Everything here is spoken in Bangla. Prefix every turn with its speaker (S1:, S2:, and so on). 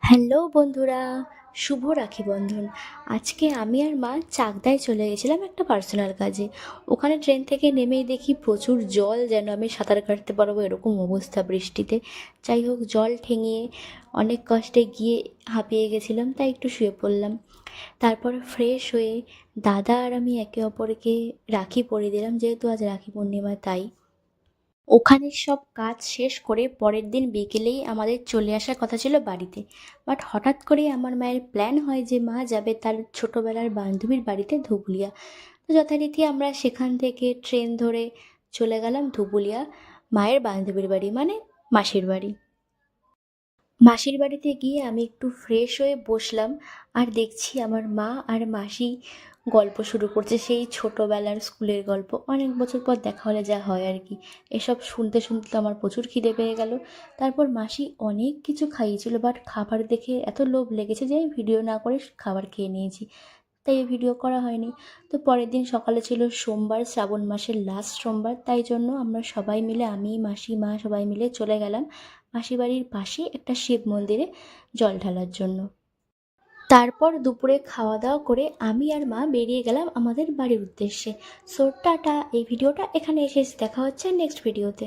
S1: হ্যালো বন্ধুরা, শুভ রাখি বন্ধন। আজকে আমি আর মা চাকদায় চলে গেছিলাম একটা পার্সোনাল কাজে। ওখানে ট্রেন থেকে নেমেই দেখি প্রচুর জল, যেন আমি সাঁতার কাটতে পারবো এরকম অবস্থা বৃষ্টিতে। যাই হোক, জল ঠেঙিয়ে অনেক কষ্টে গিয়ে হাঁপিয়ে গেছিলাম, তাই একটু শুয়ে পড়লাম। তারপর ফ্রেশ হয়ে দাদা আর আমি একে অপরকে রাখি পরিয়ে দিলাম, যেহেতু আজ রাখি পূর্ণিমা তাই। ওখানে সব কাজ শেষ করে পরের দিন বিকেলেই আমাদের চলে আসার কথা ছিল বাড়িতে। বাট হঠাৎ করেই আমার মায়ের প্ল্যান হয় যে মা যাবে তার ছোটোবেলার বান্ধবীর বাড়িতে ধুবুলিয়া। তো যথারীতি আমরা সেখান থেকে ট্রেন ধরে চলে গেলাম ধুবুলিয়া, মায়ের বান্ধবীর বাড়ি মানে মাসির বাড়ি। মাসির বাড়িতে গিয়ে আমি একটু ফ্রেশ হয়ে বসলাম, আর দেখছি আমার মা আর মাসি গল্প শুরু করছে, সেই ছোটোবেলার স্কুলের গল্প। অনেক বছর পর দেখা হলে যা হয় আর কি। এসব শুনতে শুনতে তো আমার প্রচুর খিদে পেয়ে গেল। তারপর মাসি অনেক কিছু খাইয়েছিল, বাট খাবার দেখে এত লোভ লেগেছে যে আমি ভিডিও না করে খাবার খেয়ে নিয়েছি, তাই ভিডিও করা হয়নি। তো পরের দিন সকালে ছিল সোমবার, শ্রাবণ মাসের লাস্ট সোমবার, তাই জন্য আমরা সবাই মিলে, আমি মাসি মা সবাই মিলে চলে গেলাম মাসি বাড়ির পাশে একটা শিব মন্দিরে জল ঢালার জন্য। তারপর দুপুরে খাওয়া দাওয়া করে আমি আর মা বেরিয়ে গেলাম আমাদের বাড়ির উদ্দেশ্যে। সো টাটা, এই ভিডিওটা এখানে এসে দেখা হচ্ছে নেক্সট ভিডিওতে।